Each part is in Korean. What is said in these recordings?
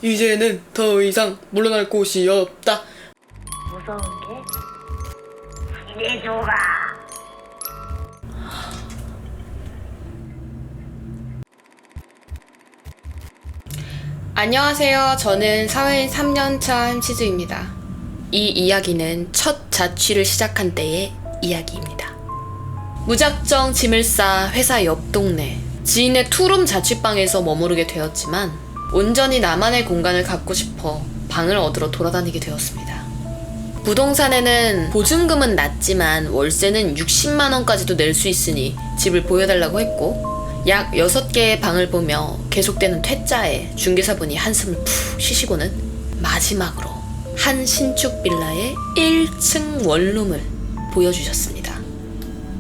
이제는 더 이상 물러날 곳이 없다. 무서운 게 지내줘가. 안녕하세요. 저는 사회인 3년차 햄치즈입니다. 이 이야기는 첫 자취를 시작한 때의 이야기입니다. 무작정 짐을 싸 회사 옆 동네 지인의 투룸 자취방에서 머무르게 되었지만 온전히 나만의 공간을 갖고 싶어 방을 얻으러 돌아다니게 되었습니다. 부동산에는 보증금은 낮지만 월세는 60만 원까지도 낼 수 있으니 집을 보여달라고 했고, 약 6개의 방을 보며 계속되는 퇴짜에 중개사분이 한숨을 푹 쉬시고는 마지막으로 한 신축 빌라의 1층 원룸을 보여주셨습니다.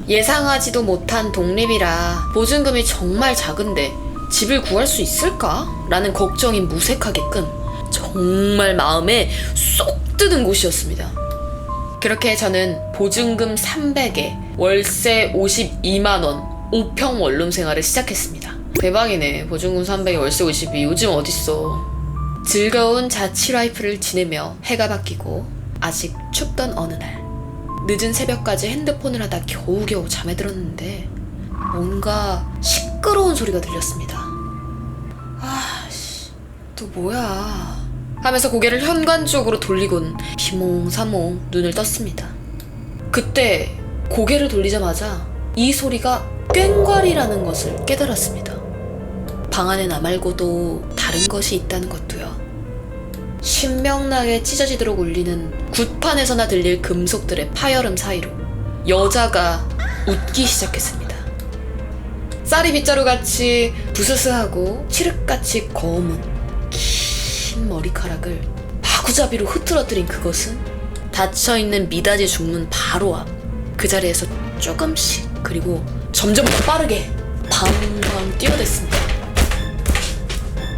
예상하지도 못한 독립이라 보증금이 정말 작은데 집을 구할 수 있을까? 라는 걱정이 무색하게끔 정말 마음에 쏙 드는 곳이었습니다. 그렇게 저는 보증금 300에 월세 52만원 5평 원룸 생활을 시작했습니다. 대박이네. 보증금 300에 월세 52. 요즘 어딨어. 즐거운 자취 라이프를 지내며 해가 바뀌고 아직 춥던 어느 날 늦은 새벽까지 핸드폰을 하다 겨우겨우 잠에 들었는데 뭔가 시끄러운 소리가 들렸습니다. 아씨, 또 뭐야 하면서 고개를 현관 쪽으로 돌리곤 비몽사몽 눈을 떴습니다. 그때 고개를 돌리자마자 이 소리가 꽹과리라는 것을 깨달았습니다. 방 안에 나 말고도 다른 것이 있다는 것도요. 신명나게 찢어지도록 울리는 굿판에서나 들릴 금속들의 파열음 사이로 여자가 웃기 시작했습니다. 쌀이 빗자루같이 부스스하고 칠흑같이 검은 긴 머리카락을 마구잡이로 흐트러뜨린 그것은 닫혀있는 미닫이 중문 바로 앞 그 자리에서 조금씩 그리고 점점 더 빠르게 방방 뛰어댔습니다.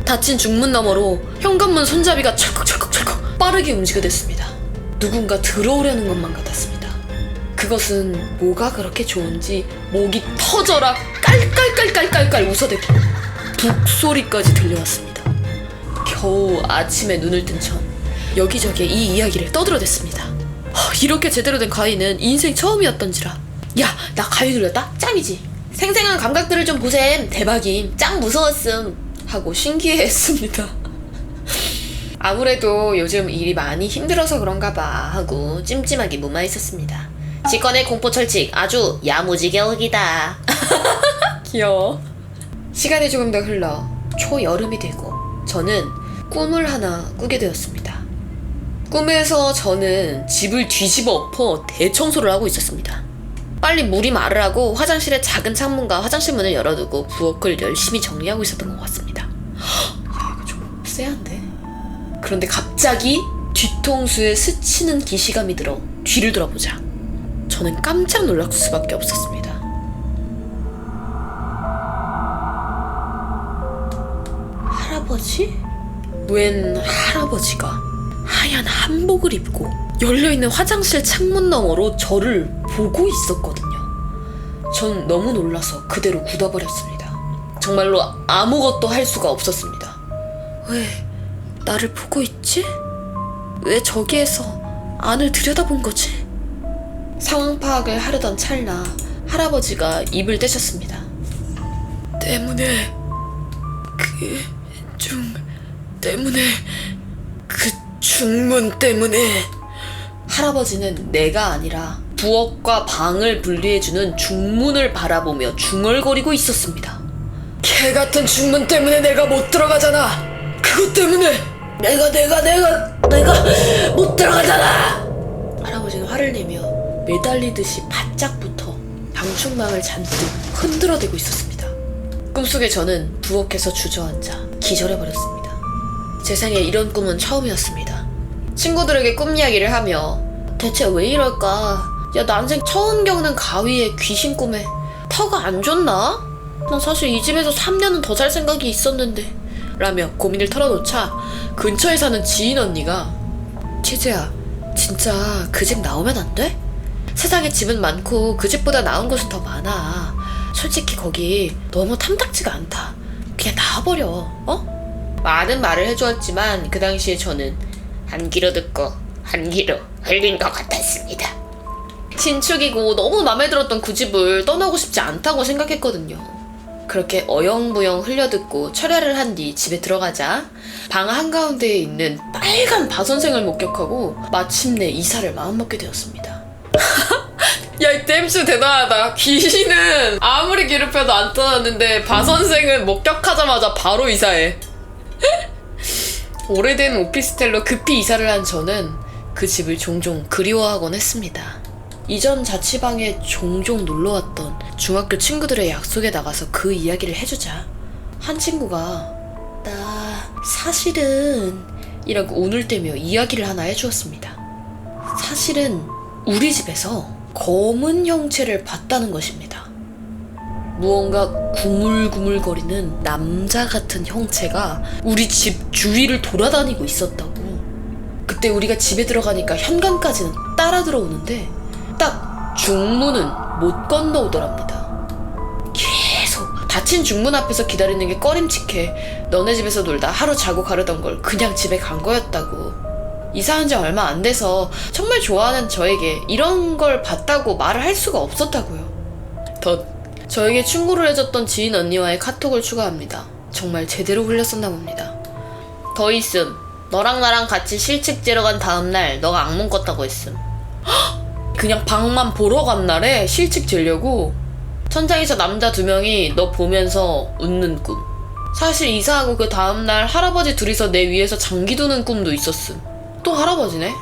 닫힌 중문 너머로 현관문 손잡이가 철컥철컥철컥 빠르게 움직여댔습니다. 누군가 들어오려는 것만 같았습니다. 그것은 뭐가 그렇게 좋은지 목이 터져라 깔깔깔깔깔깔 웃어댔고 북소리까지 들려왔습니다. 겨우 아침에 눈을 뜬 전 여기저기에 이 이야기를 떠들어댔습니다. 이렇게 제대로 된 가위는 인생 처음이었던지라. 야, 나 가위 눌렸다? 짱이지. 생생한 감각들을 좀 보셈. 대박임. 짱 무서웠음. 하고 신기해했습니다. 아무래도 요즘 일이 많이 힘들어서 그런가 봐 하고 찜찜하게 무마했었습니다. 직권의 공포 철칙 아주 야무지게 어기다. 귀여워. 시간이 조금 더 흘러 초여름이 되고 저는 꿈을 하나 꾸게 되었습니다. 꿈에서 저는 집을 뒤집어 엎어 대청소를 하고 있었습니다. 빨리 물이 마르라고 화장실에 작은 창문과 화장실 문을 열어두고 부엌을 열심히 정리하고 있었던 것 같습니다. 야, 이거 좀 쎄한데? 그런데 갑자기 뒤통수에 스치는 기시감이 들어 뒤를 돌아보자 저는 깜짝 놀랄 수밖에 없었습니다. 할아버지? 웬 할아버지가 하얀 한복을 입고 열려있는 화장실 창문 너머로 저를 보고 있었거든요. 전 너무 놀라서 그대로 굳어버렸습니다. 정말로 아무것도 할 수가 없었습니다. 왜 나를 보고 있지? 왜 저기에서 안을 들여다본 거지? 상황 파악을 하려던 찰나 할아버지가 입을 떼셨습니다. 때문에 그 중문 때문에. 할아버지는 내가 아니라 부엌과 방을 분리해주는 중문을 바라보며 중얼거리고 있었습니다. 개같은 중문 때문에 내가 못 들어가잖아. 그것 때문에 내가 못 들어가잖아. 할아버지는 화를 내며 매달리듯이 바짝부터 방충망을 잔뜩 흔들어대고 있었습니다. 꿈속에 저는 부엌에서 주저앉아 기절해버렸습니다. 세상에 이런 꿈은 처음이었습니다. 친구들에게 꿈 이야기를 하며 대체 왜 이럴까? 야, 난생 처음 겪는 가위에 귀신 꿈에 터가 안 좋나? 난 사실 이 집에서 3년은 더 살 생각이 있었는데 라며 고민을 털어놓자 근처에 사는 지인 언니가 치즈야, 진짜 그 집 나오면 안 돼? 세상에 집은 많고 그 집보다 나은 곳은 더 많아. 솔직히 거기 너무 탐탁지가 않다. 그냥 나와버려. 어? 많은 말을 해주었지만 그 당시에 저는 한 귀로 듣고 한 귀로 흘린 것 같았습니다. 신축이고 너무 마음에 들었던 그 집을 떠나고 싶지 않다고 생각했거든요. 그렇게 어영부영 흘려듣고 철야를 한 뒤 집에 들어가자 방 한가운데에 있는 빨간 바 선생을 목격하고 마침내 이사를 마음먹게 되었습니다. 야, 이 댐스 대단하다. 귀신은 아무리 괴롭혀도 안 떠났는데 바 선생은 목격하자마자 바로 이사해. 오래된 오피스텔로 급히 이사를 한 저는 그 집을 종종 그리워하곤 했습니다. 이전 자취방에 종종 놀러왔던 중학교 친구들의 약속에 나가서 그 이야기를 해주자 한 친구가 나 사실은 이라고 운을 떼며 이야기를 하나 해주었습니다. 사실은 우리 집에서 검은 형체를 봤다는 것입니다. 무언가 구물구물거리는 남자 같은 형체가 우리 집 주위를 돌아다니고 있었다고. 그때 우리가 집에 들어가니까 현관까지는 따라 들어오는데 딱 중문은 못 건너오더랍니다. 계속 닫힌 중문 앞에서 기다리는 게 꺼림칙해 너네 집에서 놀다 하루 자고 가려던 걸 그냥 집에 간 거였다고. 이사한 지 얼마 안 돼서 정말 좋아하는 저에게 이런 걸 봤다고 말을 할 수가 없었다고요. 저에게 충고를 해줬던 지인 언니와의 카톡을 추가합니다. 정말 제대로 흘렸었나 봅니다. 더 있음. 너랑 나랑 같이 실측 재러 간 다음날 너가 악몽 꿨다고 했음. 그냥 방만 보러 간 날에 실측 재려고 천장에서 남자 2명이 너 보면서 웃는 꿈. 사실 이사하고 그 다음날 할아버지 둘이서 내 위에서 장기 두는 꿈도 있었음. 또 할아버지네?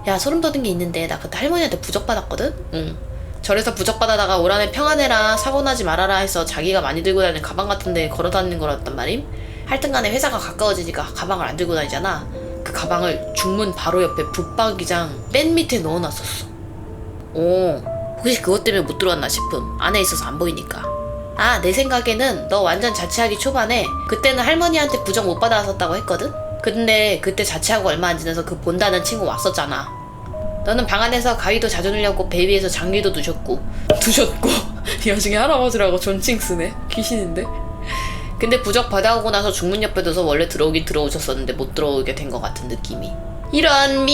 야, 소름 돋은 게 있는데 나 그때 할머니한테 부적받았거든? 응. 절에서 부적받아다가 올 한해 평안해라 사고나지 말아라 해서 자기가 많이 들고 다니는 가방 같은 데 걸어다니는 거였단 말임? 하여튼간에 회사가 가까워지니까 가방을 안 들고 다니잖아. 그 가방을 중문 바로 옆에 붙박이장 맨 밑에 넣어놨었어. 오, 혹시 그것 때문에 못 들어왔나 싶음. 안에 있어서 안 보이니까. 아, 내 생각에는 너 완전 자취하기 초반에 그때는 할머니한테 부적 못 받아왔었다고 했거든? 근데 그때 자취하고 얼마 안 지나서 그 본다는 친구 왔었잖아. 너는 방 안에서 가위도 자주 늘렸고 배 위에서 장기도 두셨고 이 와중에 할아버지라고 존칭 쓰네. 귀신인데? 근데 부적 받아오고 나서 중문 옆에 둬서 원래 들어오긴 들어오셨었는데 못 들어오게 된 것 같은 느낌이. 이런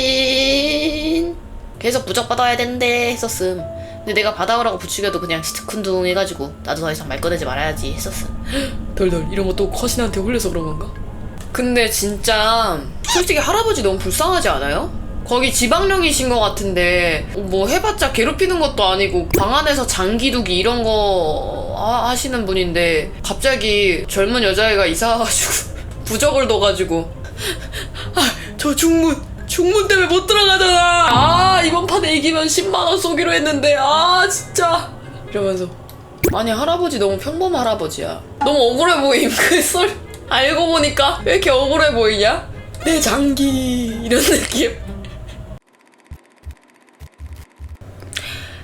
미친. 계속 부적 받아와야 되는데 했었음. 근데 내가 받아오라고 부추겨도 그냥 시큰둥 해가지고 나도 더 이상 말 꺼내지 말아야지 했었음. 덜덜 이런 거 또 커신한테 홀려서 그런 건가? 근데 진짜 솔직히 할아버지 너무 불쌍하지 않아요? 거기 지방령이신 것 같은데 뭐 해봤자 괴롭히는 것도 아니고 방 안에서 장기두기 이런 거 하시는 분인데 갑자기 젊은 여자애가 이사 와가지고 부적을 넣어가지고 저 중문 때문에 못 들어가잖아. 이번 판에 이기면 10만원 쏘기로 했는데 진짜 이러면서. 아니 할아버지 너무 평범한 할아버지야. 너무 억울해 보임. 그 썰 알고 보니까 왜 이렇게 억울해 보이냐? 내 장기 이런 느낌.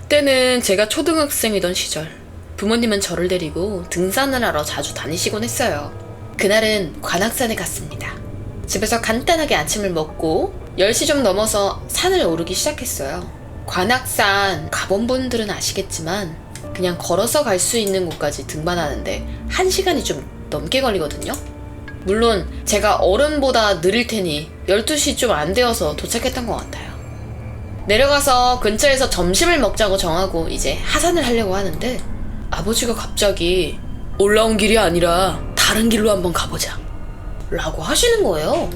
때는 제가 초등학생이던 시절 부모님은 저를 데리고 등산을 하러 자주 다니시곤 했어요. 그날은 관악산에 갔습니다. 집에서 간단하게 아침을 먹고 10시 좀 넘어서 산을 오르기 시작했어요. 관악산 가본 분들은 아시겠지만 그냥 걸어서 갈 수 있는 곳까지 등반하는데 1시간이 좀 넘게 걸리거든요. 물론 제가 어른보다 느릴 테니 12시 좀 안 되어서 도착했던 것 같아요. 내려가서 근처에서 점심을 먹자고 정하고 이제 하산을 하려고 하는데 아버지가 갑자기 올라온 길이 아니라 다른 길로 한번 가보자 라고 하시는 거예요.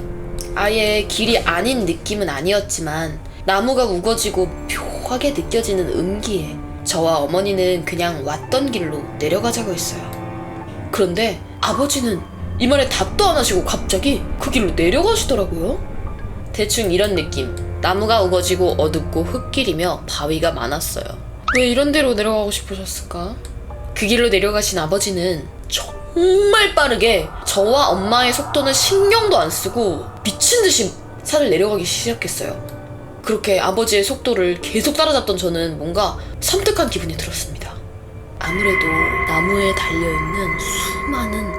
아예 길이 아닌 느낌은 아니었지만 나무가 우거지고 묘하게 느껴지는 음기에 저와 어머니는 그냥 왔던 길로 내려가자고 했어요. 그런데 아버지는 이 말에 답도 안 하시고 갑자기 그 길로 내려가시더라고요. 대충 이런 느낌. 나무가 우거지고 어둡고 흙길이며 바위가 많았어요. 왜 이런 데로 내려가고 싶으셨을까? 그 길로 내려가신 아버지는 정말 빠르게 저와 엄마의 속도는 신경도 안 쓰고 미친 듯이 산을 내려가기 시작했어요. 그렇게 아버지의 속도를 계속 따라잡던 저는 뭔가 섬뜩한 기분이 들었습니다. 아무래도 나무에 달려있는 수많은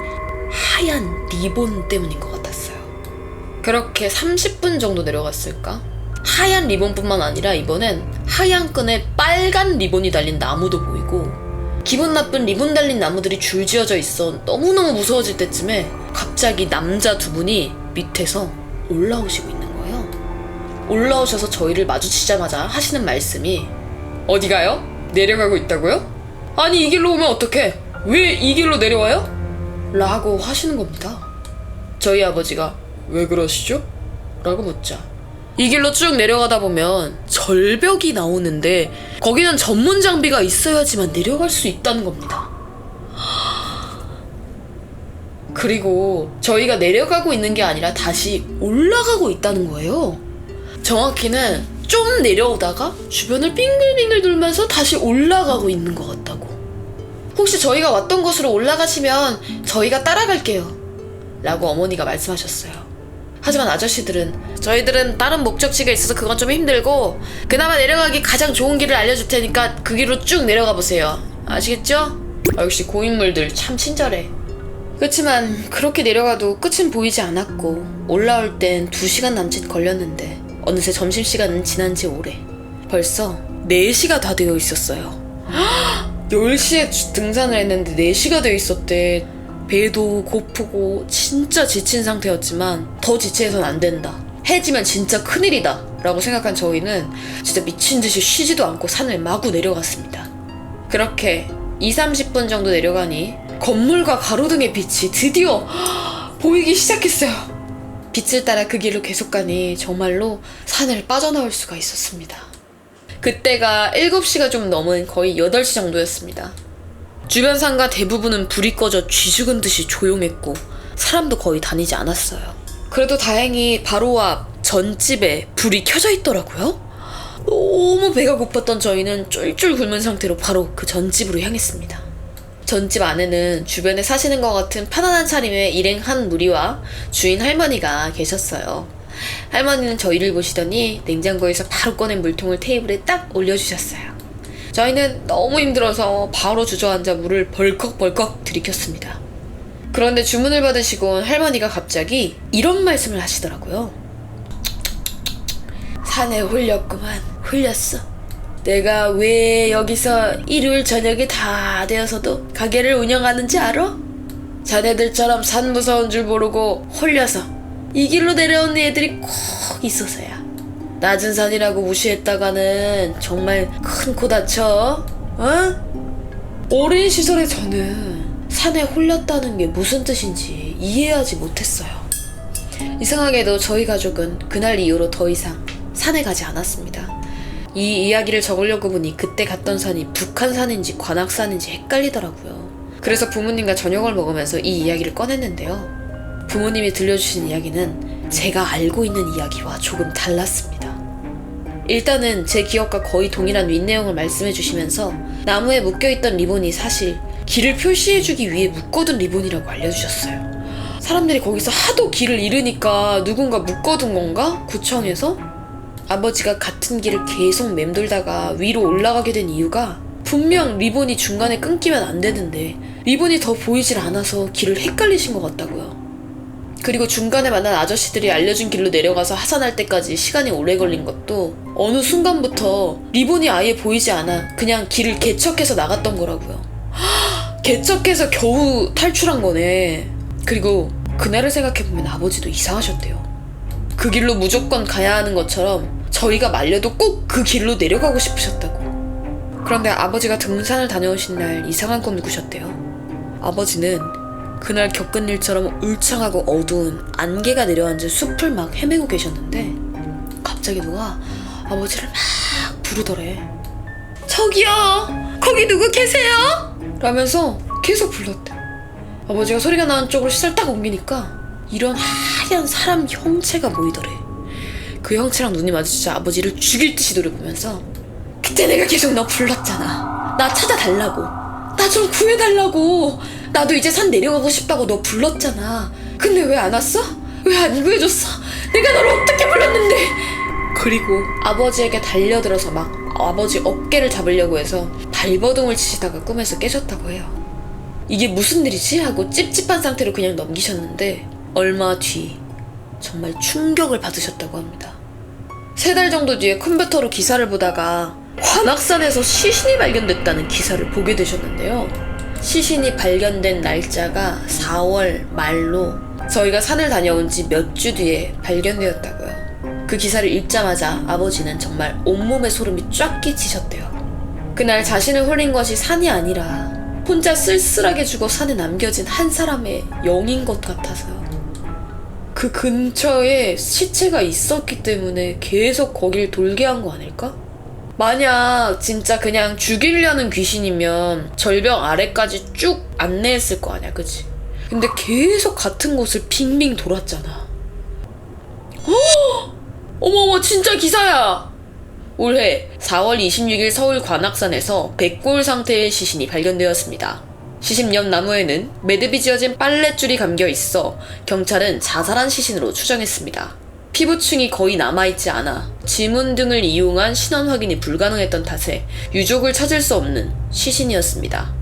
하얀 리본 때문인 것 같았어요. 그렇게 30분 정도 내려갔을까? 하얀 리본뿐만 아니라 이번엔 하얀 끈에 빨간 리본이 달린 나무도 보이고 기분 나쁜 리본 달린 나무들이 줄지어져 있어 너무너무 무서워질 때쯤에 갑자기 갑자기 남자 두 분이 밑에서 올라오시고 있는 거예요. 올라오셔서 저희를 마주치자마자 하시는 말씀이 어디 가요? 내려가고 있다고요? 아니 이 길로 오면 어떡해? 왜 이 길로 내려와요? 라고 하시는 겁니다. 저희 아버지가 왜 그러시죠? 라고 묻자 이 길로 쭉 내려가다 보면 절벽이 나오는데 거기는 전문 장비가 있어야지만 내려갈 수 있다는 겁니다. 그리고 저희가 내려가고 있는 게 아니라 다시 올라가고 있다는 거예요. 정확히는 좀 내려오다가 주변을 빙글빙글 돌면서 다시 올라가고 있는 것 같다고. 혹시 저희가 왔던 곳으로 올라가시면 저희가 따라갈게요 라고 어머니가 말씀하셨어요. 하지만 아저씨들은 저희들은 다른 목적지가 있어서 그건 좀 힘들고 그나마 내려가기 가장 좋은 길을 알려줄 테니까 그 길로 쭉 내려가 보세요. 아시겠죠? 역시 고인물들 참 친절해. 그렇지만 그렇게 내려가도 끝은 보이지 않았고 올라올 땐 2시간 남짓 걸렸는데 어느새 점심시간은 지난 지 오래. 벌써 4시가 다 되어 있었어요. 10시에 등산을 했는데 4시가 되어 있었대. 배도 고프고 진짜 지친 상태였지만 더 지체해선 안 된다. 해지면 진짜 큰일이다 라고 생각한 저희는 진짜 미친듯이 쉬지도 않고 산을 마구 내려갔습니다. 그렇게 20-30분 정도 내려가니 건물과 가로등의 빛이 드디어 보이기 시작했어요. 빛을 따라 그 길로 계속 가니 정말로 산을 빠져나올 수가 있었습니다. 그때가 7시가 좀 넘은 거의 8시 정도였습니다. 주변 산과 대부분은 불이 꺼져 쥐죽은 듯이 조용했고 사람도 거의 다니지 않았어요. 그래도 다행히 바로 앞 전집에 불이 켜져 있더라고요. 너무 배가 고팠던 저희는 쫄쫄 굶은 상태로 바로 그 전집으로 향했습니다. 전집 안에는 주변에 사시는 것 같은 편안한 차림의 일행한 무리와 주인 할머니가 계셨어요. 할머니는 저희를 보시더니 냉장고에서 바로 꺼낸 물통을 테이블에 딱 올려주셨어요. 저희는 너무 힘들어서 바로 주저앉아 물을 벌컥벌컥 들이켰습니다. 그런데 주문을 받으시곤 할머니가 갑자기 이런 말씀을 하시더라고요. 산에 홀렸구만. 홀렸어. 내가 왜 여기서 일요일 저녁이 다 되어서도 가게를 운영하는지 알아? 자네들처럼 산 무서운 줄 모르고 홀려서 이 길로 내려온 애들이 꼭 있어서야. 낮은 산이라고 무시했다가는 정말 큰 코 다쳐. 어? 어린 시절에 저는 산에 홀렸다는 게 무슨 뜻인지 이해하지 못했어요. 이상하게도 저희 가족은 그날 이후로 더 이상 산에 가지 않았습니다. 이 이야기를 적으려고 보니 그때 갔던 산이 북한산인지 관악산인지 헷갈리더라고요. 그래서 부모님과 저녁을 먹으면서 이 이야기를 꺼냈는데요. 부모님이 들려주신 이야기는 제가 알고 있는 이야기와 조금 달랐습니다. 일단은 제 기억과 거의 동일한 윗내용을 말씀해 주시면서 나무에 묶여있던 리본이 사실 길을 표시해주기 위해 묶어둔 리본이라고 알려주셨어요. 사람들이 거기서 하도 길을 잃으니까 누군가 묶어둔 건가? 구청에서? 아버지가 같은 길을 계속 맴돌다가 위로 올라가게 된 이유가 분명 리본이 중간에 끊기면 안 되는데 리본이 더 보이질 않아서 길을 헷갈리신 것 같다고요. 그리고 중간에 만난 아저씨들이 알려준 길로 내려가서 하산할 때까지 시간이 오래 걸린 것도 어느 순간부터 리본이 아예 보이지 않아 그냥 길을 개척해서 나갔던 거라고요. 개척해서 겨우 탈출한 거네. 그리고 그날을 생각해보면 아버지도 이상하셨대요. 그 길로 무조건 가야 하는 것처럼 저희가 말려도 꼭 그 길로 내려가고 싶으셨다고. 그런데 아버지가 등산을 다녀오신 날 이상한 꿈을 꾸셨대요. 아버지는 그날 겪은 일처럼 울창하고 어두운 안개가 내려앉은 숲을 막 헤매고 계셨는데 갑자기 누가 아버지를 막 부르더래. 저기요! 거기 누구 계세요? 라면서 계속 불렀대. 아버지가 소리가 나는 쪽으로 시선을 딱 옮기니까 이런 하얀 사람 형체가 보이더래. 그 형체랑 눈이 마주치자 아버지를 죽일 듯이 노려보면서 그때 내가 계속 너 불렀잖아. 나 찾아달라고. 나 좀 구해달라고. 나도 이제 산 내려가고 싶다고 너 불렀잖아. 근데 왜 안 왔어? 왜 안 구해줬어? 내가 너를 어떻게 불렀는데? 그리고 아버지에게 달려들어서 막 아버지 어깨를 잡으려고 해서 발버둥을 치시다가 꿈에서 깨셨다고 해요. 이게 무슨 일이지? 하고 찝찝한 상태로 그냥 넘기셨는데 얼마 뒤 정말 충격을 받으셨다고 합니다. 3달 정도 뒤에 컴퓨터로 기사를 보다가 관악산에서 시신이 발견됐다는 기사를 보게 되셨는데요. 시신이 발견된 날짜가 4월 말로 저희가 산을 다녀온 지 몇 주 뒤에 발견되었다고요. 그 기사를 읽자마자 아버지는 정말 온몸에 소름이 쫙 끼치셨대요. 그날 자신을 홀린 것이 산이 아니라 혼자 쓸쓸하게 죽어 산에 남겨진 한 사람의 영인 것 같아서요. 그 근처에 시체가 있었기 때문에 계속 거길 돌게 한 거 아닐까? 만약 진짜 그냥 죽이려는 귀신이면 절벽 아래까지 쭉 안내했을 거 아니야, 그치? 근데 계속 같은 곳을 빙빙 돌았잖아. 어머머, 진짜 기사야! 올해 4월 26일 서울 관악산에서 백골 상태의 시신이 발견되었습니다. 시신 옆 나무에는 매듭이 지어진 빨랫줄이 감겨 있어 경찰은 자살한 시신으로 추정했습니다. 피부층이 거의 남아있지 않아 지문 등을 이용한 신원 확인이 불가능했던 탓에 유족을 찾을 수 없는 시신이었습니다.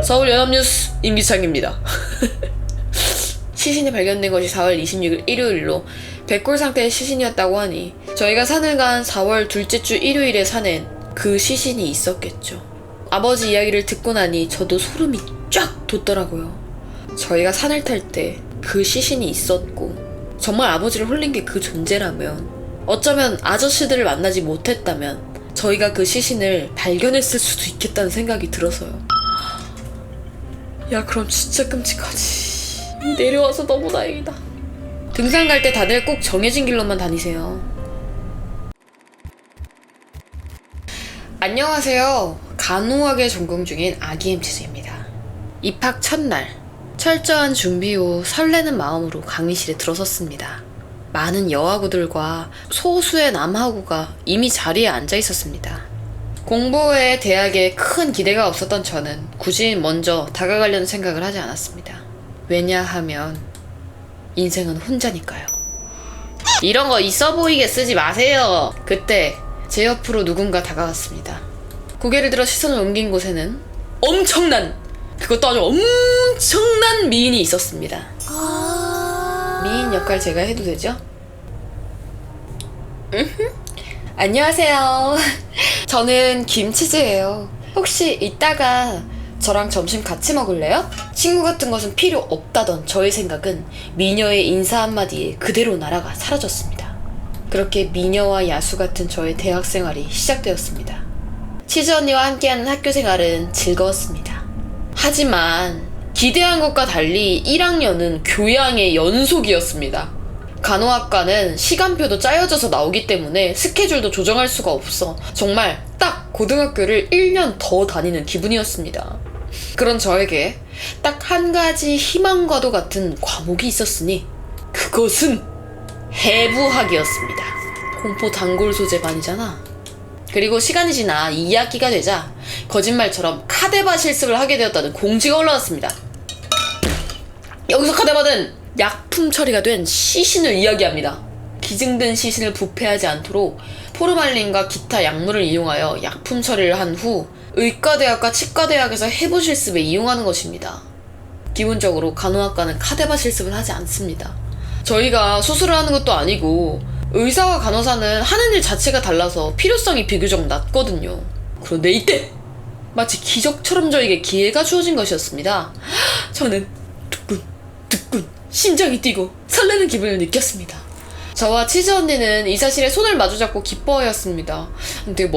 서울 연합뉴스 임기창입니다. 시신이 발견된 것이 4월 26일 일요일로 백골 상태의 시신이었다고 하니 저희가 산을 간 4월 둘째 주 일요일에 산엔 그 시신이 있었겠죠. 아버지 이야기를 듣고 나니 저도 소름이 쫙 돋더라고요. 저희가 산을 탈 때 그 시신이 있었고 정말 아버지를 홀린 게 그 존재라면 어쩌면 아저씨들을 만나지 못했다면 저희가 그 시신을 발견했을 수도 있겠다는 생각이 들어서요. 야, 그럼 진짜 끔찍하지. 내려와서 너무 다행이다. 등산 갈 때 다들 꼭 정해진 길로만 다니세요. 안녕하세요. 간호학에 전공 중인 아기엠치즈입니다. 입학 첫날 철저한 준비 후 설레는 마음으로 강의실에 들어섰습니다. 많은 여하구들과 소수의 남하구가 이미 자리에 앉아 있었습니다. 공부에 대학에 큰 기대가 없었던 저는 굳이 먼저 다가가려는 생각을 하지 않았습니다. 왜냐하면 인생은 혼자니까요. 이런 거 있어 보이게 쓰지 마세요. 그때 제 옆으로 누군가 다가왔습니다. 고개를 들어 시선을 옮긴 곳에는 그것도 아주 엄청난 미인이 있었습니다. 미인 역할 제가 해도 되죠? 안녕하세요. 저는 김치즈예요. 혹시 이따가 저랑 점심 같이 먹을래요? 친구 같은 것은 필요 없다던 저의 생각은 미녀의 인사 한마디에 그대로 날아가 사라졌습니다. 그렇게 미녀와 야수 같은 저의 대학 생활이 시작되었습니다. 치즈 언니와 함께하는 학교 생활은 즐거웠습니다. 하지만 기대한 것과 달리 1학년은 교양의 연속이었습니다. 간호학과는 시간표도 짜여져서 나오기 때문에 스케줄도 조정할 수가 없어 정말 딱 고등학교를 1년 더 다니는 기분이었습니다. 그런 저에게 딱 한 가지 희망과도 같은 과목이 있었으니 그것은 해부학이었습니다. 공포 단골 소재반이잖아. 그리고 시간이 지나 2학기가 되자 거짓말처럼 카데바 실습을 하게 되었다는 공지가 올라왔습니다. 여기서 카데바는 약품 처리가 된 시신을 이야기합니다. 기증된 시신을 부패하지 않도록 포르말린과 기타 약물을 이용하여 약품 처리를 한 후 의과대학과 치과대학에서 해부 실습에 이용하는 것입니다. 기본적으로 간호학과는 카데바 실습을 하지 않습니다. 저희가 수술을 하는 것도 아니고 의사와 간호사는 하는 일 자체가 달라서 필요성이 비교적 낮거든요. 그런데 이때 마치 기적처럼 저에게 기회가 주어진 것이었습니다. 저는 두근 심장이 뛰고 설레는 기분을 느꼈습니다. 저와 치즈 언니는 의사실에 손을 마주잡고 기뻐하였습니다. 되게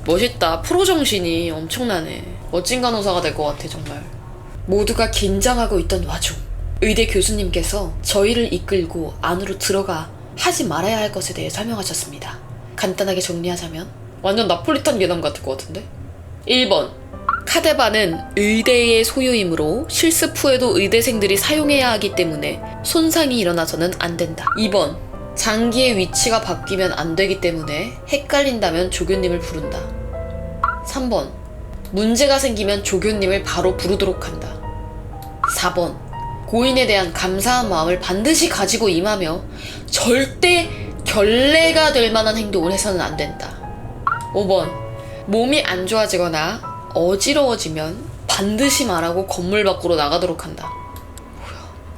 멋있다. 프로 정신이 엄청나네. 멋진 간호사가 될 것 같아 정말. 모두가 긴장하고 있던 와중 의대 교수님께서 저희를 이끌고 안으로 들어가 하지 말아야 할 것에 대해 설명하셨습니다. 간단하게 정리하자면 완전 나폴리탄 괴담 같을 것 같은데? 1번 카데바는 의대의 소유이므로 실습 후에도 의대생들이 사용해야 하기 때문에 손상이 일어나서는 안 된다. 2번 장기의 위치가 바뀌면 안 되기 때문에 헷갈린다면 조교님을 부른다. 3번 문제가 생기면 조교님을 바로 부르도록 한다. 4번 고인에 대한 감사한 마음을 반드시 가지고 임하며 절대 결례가 될 만한 행동을 해서는 안 된다. 5번 몸이 안 좋아지거나 어지러워지면 반드시 말하고 건물 밖으로 나가도록 한다.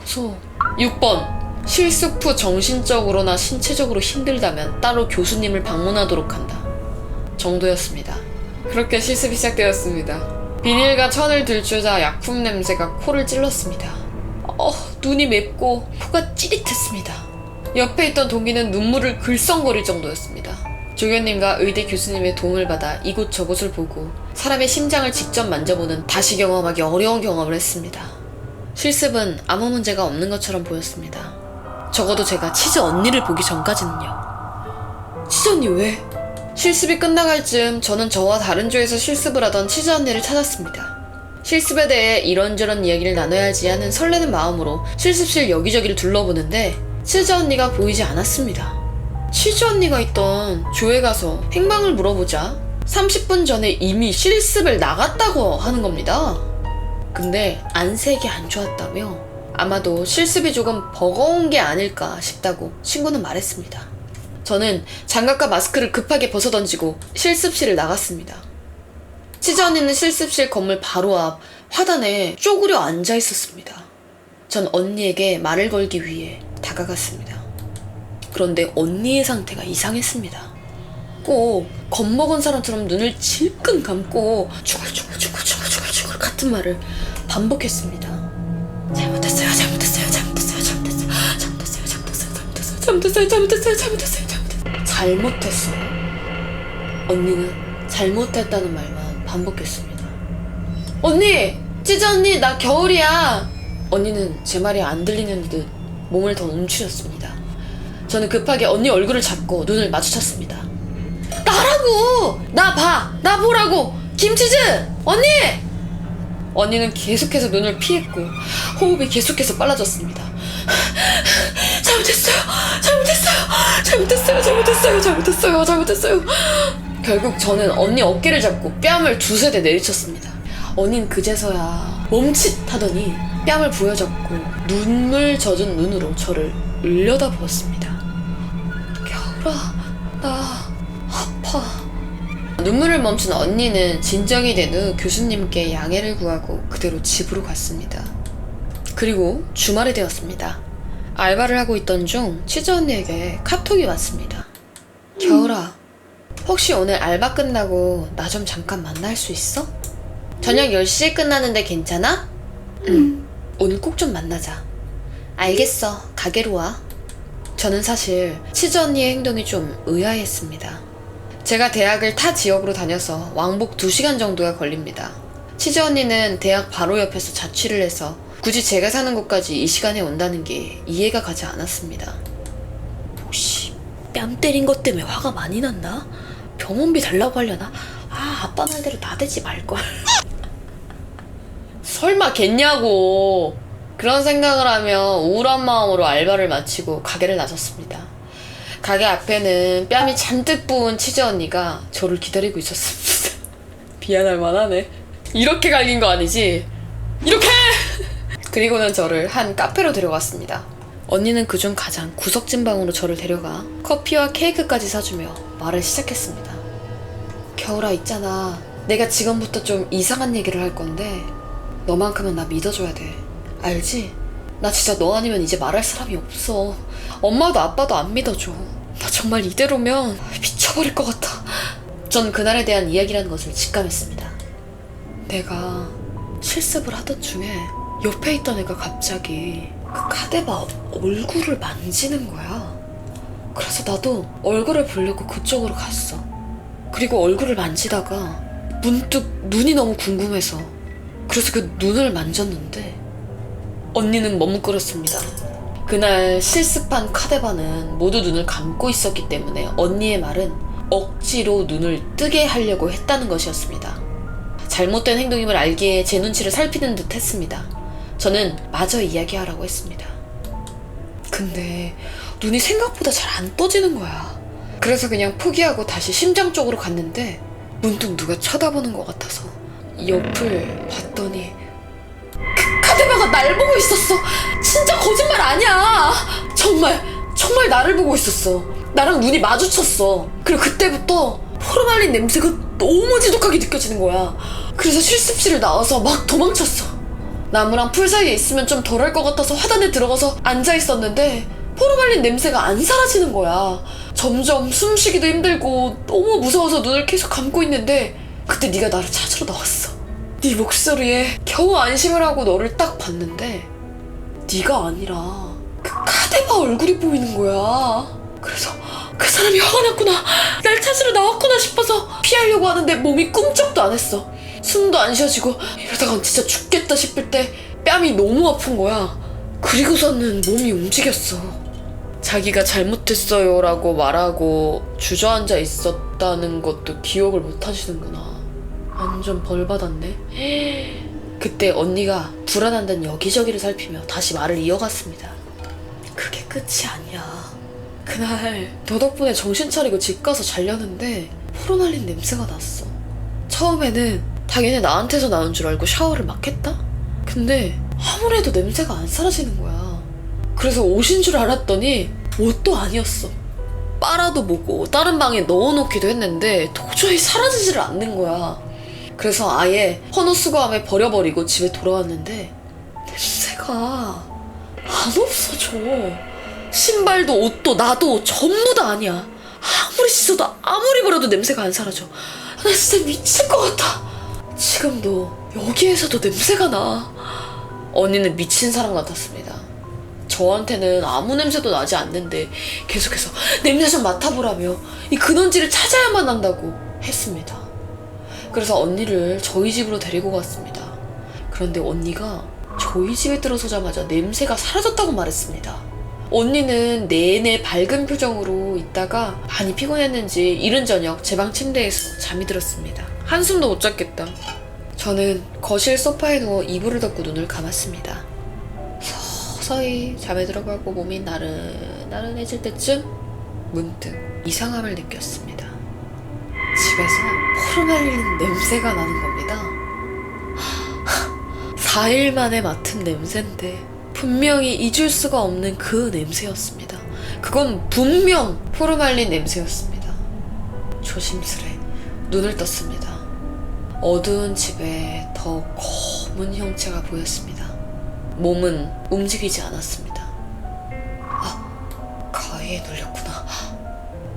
무서워. 6번 실습 후 정신적으로나 신체적으로 힘들다면 따로 교수님을 방문하도록 한다. 정도였습니다. 그렇게 실습이 시작되었습니다. 비닐과 천을 들추자 약품 냄새가 코를 찔렀습니다. 눈이 맵고 코가 찌릿했습니다. 옆에 있던 동기는 눈물을 글썽거릴 정도였습니다. 조교님과 의대 교수님의 도움을 받아 이곳저곳을 보고 사람의 심장을 직접 만져보는 다시 경험하기 어려운 경험을 했습니다. 실습은 아무 문제가 없는 것처럼 보였습니다. 적어도 제가 치즈 언니를 보기 전까지는요. 치즈 언니 왜? 실습이 끝나갈 즈음 저는 저와 다른 조에서 실습을 하던 치즈 언니를 찾았습니다. 실습에 대해 이런저런 이야기를 나눠야지 하는 설레는 마음으로 실습실 여기저기를 둘러보는데 치즈 언니가 보이지 않았습니다. 치즈 언니가 있던 조에 가서 행방을 물어보자 30분 전에 이미 실습을 나갔다고 하는 겁니다. 근데 안색이 안 좋았다며 아마도 실습이 조금 버거운 게 아닐까 싶다고 친구는 말했습니다. 저는 장갑과 마스크를 급하게 벗어던지고 실습실을 나갔습니다. 치즈 언니는 실습실 건물 바로 앞 화단에 쪼그려 앉아 있었습니다. 전 언니에게 말을 걸기 위해 다가갔습니다. 그런데 언니의 상태가 이상했습니다. 꼭 겁먹은 사람처럼 눈을 질끈 감고 죽을 같은 말을 반복했습니다. 잘못했어요. 언니는 잘못했다는 말만 반복했습니다. 언니! 치즈 언니, 나 겨울이야! 언니는 제 말이 안 들리는 듯 몸을 더 움츠렸습니다. 저는 급하게 언니 얼굴을 잡고 눈을 마주쳤습니다. 나라고! 나 봐! 나 보라고! 김치즈! 언니! 언니는 계속해서 눈을 피했고 호흡이 계속해서 빨라졌습니다. 잘못했어요. 결국 저는 언니 어깨를 잡고 뺨을 두세 대 내리쳤습니다. 언니는 그제서야 멈칫하더니 뺨을 부여잡고 눈물 젖은 눈으로 저를 흘려다보았습니다. 겨울아, 나 아파. 눈물을 멈춘 언니는 진정이 된 후 교수님께 양해를 구하고 그대로 집으로 갔습니다. 그리고 주말이 되었습니다. 알바를 하고 있던 중 치즈 언니에게 카톡이 왔습니다. 겨울아, 혹시 오늘 알바 끝나고 나 좀 잠깐 만날 수 있어? 저녁 10시에 끝나는데 괜찮아? 응, 오늘 꼭 좀 만나자. 알겠어, 가게로 와. 저는 사실 치즈 언니의 행동이 좀 의아했습니다. 제가 대학을 타 지역으로 다녀서 왕복 2시간 정도가 걸립니다. 치즈 언니는 대학 바로 옆에서 자취를 해서 굳이 제가 사는 곳까지 이 시간에 온다는 게 이해가 가지 않았습니다. 혹시 뺨 때린 것 때문에 화가 많이 났나? 병원비 달라고 하려나? 아빠 말대로 나대지 말걸. 설마 겠냐고. 그런 생각을 하며 우울한 마음으로 알바를 마치고 가게를 나섰습니다. 가게 앞에는 뺨이 잔뜩 부은 치즈 언니가 저를 기다리고 있었습니다. 미안할 만하네. 이렇게 갈긴 거 아니지? 이렇게! 그리고는 저를 한 카페로 데려갔습니다. 언니는 그중 가장 구석진 방으로 저를 데려가 커피와 케이크까지 사주며 말을 시작했습니다. 겨울아, 있잖아. 내가 지금부터 좀 이상한 얘기를 할 건데 너만큼은 나 믿어줘야 돼. 알지? 나 진짜 너 아니면 이제 말할 사람이 없어. 엄마도 아빠도 안 믿어줘. 나 정말 이대로면 미쳐버릴 것 같아. 전 그날에 대한 이야기라는 것을 직감했습니다. 내가 실습을 하던 중에 옆에 있던 애가 갑자기 그 카데바 얼굴을 만지는 거야. 그래서 나도 얼굴을 보려고 그쪽으로 갔어. 그리고 얼굴을 만지다가 문득 눈이 너무 궁금해서 그래서 그 눈을 만졌는데 언니는 머뭇거렸습니다. 그날 실습한 카데바는 모두 눈을 감고 있었기 때문에 언니의 말은 억지로 눈을 뜨게 하려고 했다는 것이었습니다. 잘못된 행동임을 알기에 제 눈치를 살피는 듯 했습니다. 저는 마저 이야기하라고 했습니다. 근데 눈이 생각보다 잘 안 떠지는 거야. 그래서 그냥 포기하고 다시 심장 쪽으로 갔는데 문득 누가 쳐다보는 것 같아서 옆을 봤더니 그 카데바가 날 보고 있었어. 진짜 거짓말 아니야. 정말 나를 보고 있었어. 나랑 눈이 마주쳤어. 그리고 그때부터 포르말린 냄새가 너무 지독하게 느껴지는 거야. 그래서 실습실을 나와서 막 도망쳤어. 나무랑 풀 사이에 있으면 좀 덜할 것 같아서 화단에 들어가서 앉아있었는데 포르말린 냄새가 안 사라지는 거야. 점점 숨쉬기도 힘들고 너무 무서워서 눈을 계속 감고 있는데 그때 네가 나를 찾으러 나왔어. 네 목소리에 겨우 안심을 하고 너를 딱 봤는데 네가 아니라 그 카데바 얼굴이 보이는 거야. 그래서 그 사람이 화가 났구나, 날 찾으러 나왔구나 싶어서 피하려고 하는데 몸이 꿈쩍도 안 했어. 숨도 안 쉬어지고 이러다가 진짜 죽겠다 싶을 때 뺨이 너무 아픈 거야. 그리고서는 몸이 움직였어. 자기가 잘못했어요 라고 말하고 주저앉아 있었다는 것도 기억을 못 하시는구나. 완전 벌받았네. 그때 언니가 불안한 듯 여기저기를 살피며 다시 말을 이어갔습니다. 그게 끝이 아니야. 그날 너 덕분에 정신 차리고 집 가서 자려는데 포르말린 냄새가 났어. 처음에는 당연히 나한테서 나온 줄 알고 샤워를 막 했다? 근데 아무래도 냄새가 안 사라지는 거야. 그래서 옷인 줄 알았더니 옷도 아니었어. 빨아도 보고 다른 방에 넣어놓기도 했는데 도저히 사라지지를 않는 거야. 그래서 아예 헌옷수거함에 버려버리고 집에 돌아왔는데 냄새가 안 없어져. 신발도 옷도 나도 전부 다 아니야. 아무리 씻어도 아무리 버려도 냄새가 안 사라져. 나 진짜 미칠 것 같아. 지금도 여기에서도 냄새가 나. 언니는 미친 사람 같았습니다. 저한테는 아무 냄새도 나지 않는데 계속해서 냄새 좀 맡아보라며 이 근원지를 찾아야만 한다고 했습니다. 그래서 언니를 저희 집으로 데리고 갔습니다. 그런데 언니가 저희 집에 들어서자마자 냄새가 사라졌다고 말했습니다. 언니는 내내 밝은 표정으로 있다가 많이 피곤했는지 이른 저녁 제 방 침대에서 잠이 들었습니다. 한숨도 못 잤겠다. 저는 거실 소파에 누워 이불을 덮고 눈을 감았습니다. 서서히 잠에 들어가고 몸이 나른해질 때쯤 문득 이상함을 느꼈습니다. 집에서 포르말린 냄새가 나는 겁니다. 4일 만에 맡은 냄새인데 분명히 잊을 수가 없는 그 냄새였습니다. 그건 분명 포르말린 냄새였습니다. 조심스레 눈을 떴습니다. 어두운 집에 더 검은 형체가 보였습니다. 몸은 움직이지 않았습니다. 가위에 눌렸구나.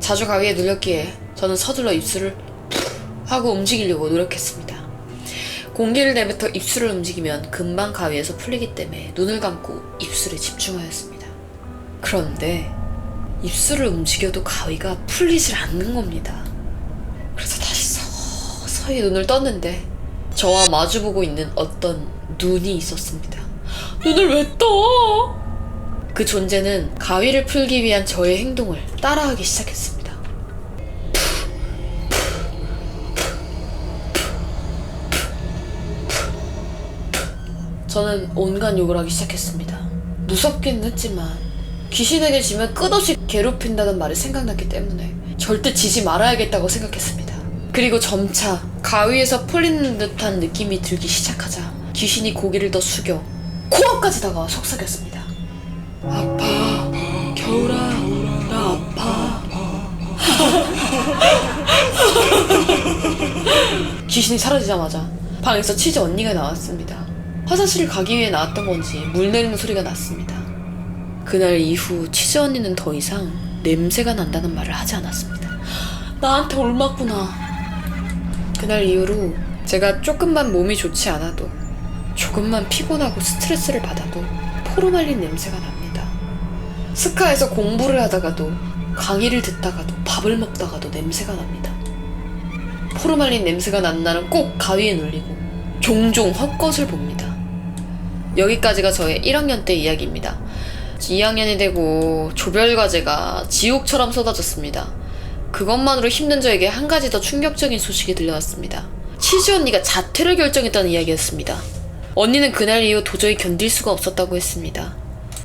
자주 가위에 눌렸기에 저는 서둘러 입술을 하고 움직이려고 노력했습니다. 공기를 내뱉어 입술을 움직이면 금방 가위에서 풀리기 때문에 눈을 감고 입술에 집중하였습니다. 그런데 입술을 움직여도 가위가 풀리질 않는 겁니다. 그래서 다시 서서히 눈을 떴는데 저와 마주보고 있는 어떤 눈이 있었습니다. 눈을 왜 떠? 그 존재는 가위를 풀기 위한 저의 행동을 따라하기 시작했습니다. 저는 온갖 욕을 하기 시작했습니다. 무섭긴 했지만 귀신에게 지면 끝없이 괴롭힌다는 말이 생각났기 때문에 절대 지지 말아야겠다고 생각했습니다. 그리고 점차 가위에서 풀리는 듯한 느낌이 들기 시작하자 귀신이 고개를 더 숙여 코앞까지 다가와 속삭였습니다. 아파, 겨울아, 나 아파. 귀신이 사라지자마자 방에서 치즈 언니가 나왔습니다. 화장실을 가기 위해 나왔던 건지 물 내리는 소리가 났습니다. 그날 이후 치즈 언니는 더 이상 냄새가 난다는 말을 하지 않았습니다. 나한테 옮았구나. 그날 이후로 제가 조금만 몸이 좋지 않아도 조금만 피곤하고 스트레스를 받아도 포르말린 냄새가 납니다. 스카에서 공부를 하다가도 강의를 듣다가도 밥을 먹다가도 냄새가 납니다. 포르말린 냄새가 나는 날은 꼭 가위에 눌리고 종종 헛것을 봅니다. 여기까지가 저의 1학년 때 이야기입니다. 2학년이 되고 조별과제가 지옥처럼 쏟아졌습니다. 그것만으로 힘든 저에게 한 가지 더 충격적인 소식이 들려왔습니다. 치즈 언니가 자퇴를 결정했다는 이야기였습니다. 언니는 그날 이후 도저히 견딜 수가 없었다고 했습니다.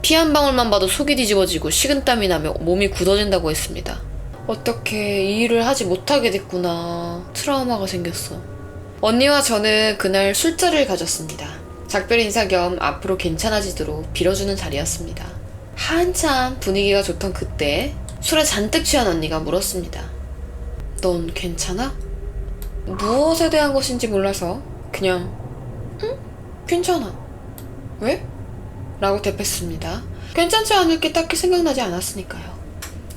피 한 방울만 봐도 속이 뒤집어지고 식은땀이 나며 몸이 굳어진다고 했습니다. 어떻게 이 일을 하지 못하게 됐구나. 트라우마가 생겼어. 언니와 저는 그날 술자리를 가졌습니다. 작별 인사 겸 앞으로 괜찮아지도록 빌어주는 자리였습니다. 한참 분위기가 좋던 그때 술에 잔뜩 취한 언니가 물었습니다. 넌 괜찮아? 무엇에 대한 것인지 몰라서 그냥 응? 괜찮아. 왜? 라고 대답했습니다. 괜찮지 않을 게 딱히 생각나지 않았으니까요.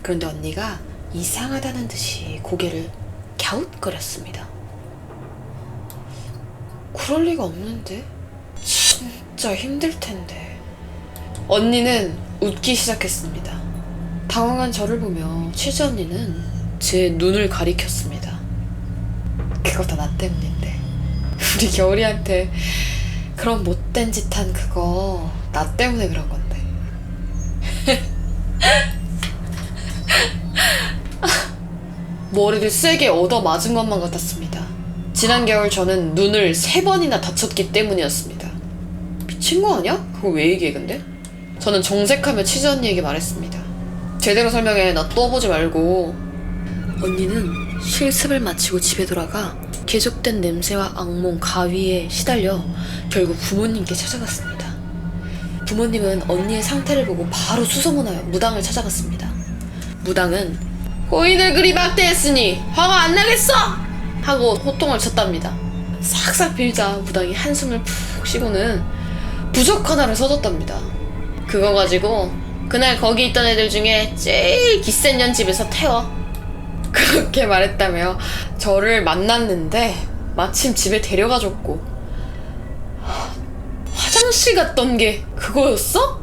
그런데 언니가 이상하다는 듯이 고개를 갸웃거렸습니다. 그럴 리가 없는데? 진짜 힘들 텐데. 언니는 웃기 시작했습니다. 당황한 저를 보며 치즈 언니는 제 눈을 가리켰습니다. 그거 다 나 때문인데. 우리 겨울이한테 그런 못된 짓 한 그거 나 때문에 그런 건데. 머리를 세게 얻어맞은 것만 같았습니다. 지난 겨울 저는 눈을 3번이나 다쳤기 때문이었습니다. 미친 거 아니야? 그거 왜 얘기해 근데? 저는 정색하며 치즈 언니에게 말했습니다. 제대로 설명해. 나 떠보지 말고. 언니는 실습을 마치고 집에 돌아가 계속된 냄새와 악몽, 가위에 시달려 결국 부모님께 찾아갔습니다. 부모님은 언니의 상태를 보고 바로 수소문하여 무당을 찾아갔습니다. 무당은 고인을 그리 막대했으니 화가 안 나겠어! 하고 호통을 쳤답니다. 싹싹 빌자 무당이 한숨을 푹 쉬고는 부적 하나를 써줬답니다. 그거 가지고 그날 거기 있던 애들 중에 제일 기센 년 집에서 태워. 그렇게 말했다며 저를 만났는데 마침 집에 데려가줬고 화장실 갔던 게 그거였어?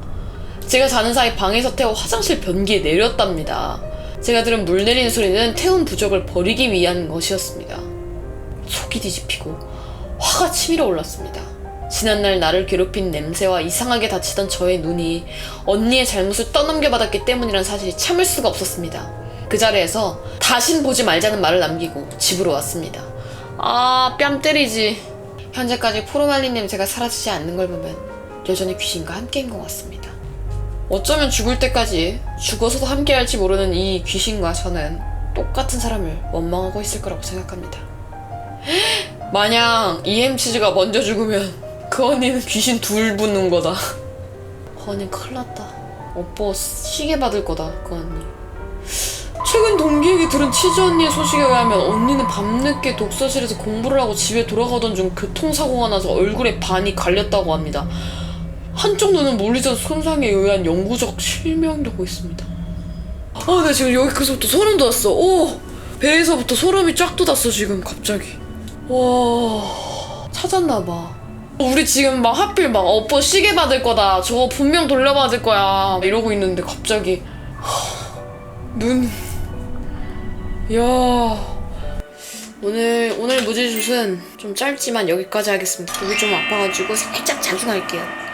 제가 자는 사이 방에서 태워 화장실 변기에 내렸답니다. 제가 들은 물 내리는 소리는 태운 부적을 버리기 위한 것이었습니다. 속이 뒤집히고 화가 치밀어 올랐습니다. 지난날 나를 괴롭힌 냄새와 이상하게 다치던 저의 눈이 언니의 잘못을 떠넘겨받았기 때문이란 사실이 참을 수가 없었습니다. 그 자리에서 다신 보지 말자는 말을 남기고 집으로 왔습니다. 아, 뺨 때리지. 현재까지 포르말린 냄새가 사라지지 않는 걸 보면 여전히 귀신과 함께인 것 같습니다. 어쩌면 죽을 때까지 죽어서도 함께할지 모르는 이 귀신과 저는 똑같은 사람을 원망하고 있을 거라고 생각합니다. 만약 EM치즈가 먼저 죽으면 그 언니는 귀신 둘 붙는 거다. 그 언니 큰일 났다. 오빠 시계 받을 거다, 그 언니. 최근 동기에게 들은 치즈 언니의 소식에 의하면 언니는 밤늦게 독서실에서 공부를 하고 집에 돌아가던 중 교통사고가 나서 얼굴에 반이 갈렸다고 합니다. 한쪽 눈은 물리적 손상에 의한 영구적 실명이라고 있습니다. 아, 나 지금 여기서부터 소름 돋았어. 오! 배에서부터 소름이 쫙 돋았어 지금 갑자기. 와... 찾았나봐. 우리 지금 막 하필 막 오빠 시계 받을 거다, 저거 분명 돌려받을 거야 이러고 있는데 갑자기 눈... 이야... 오늘 무지슛은 좀 짧지만 여기까지 하겠습니다. 목이 좀 아파가지고 살짝 자중할게요.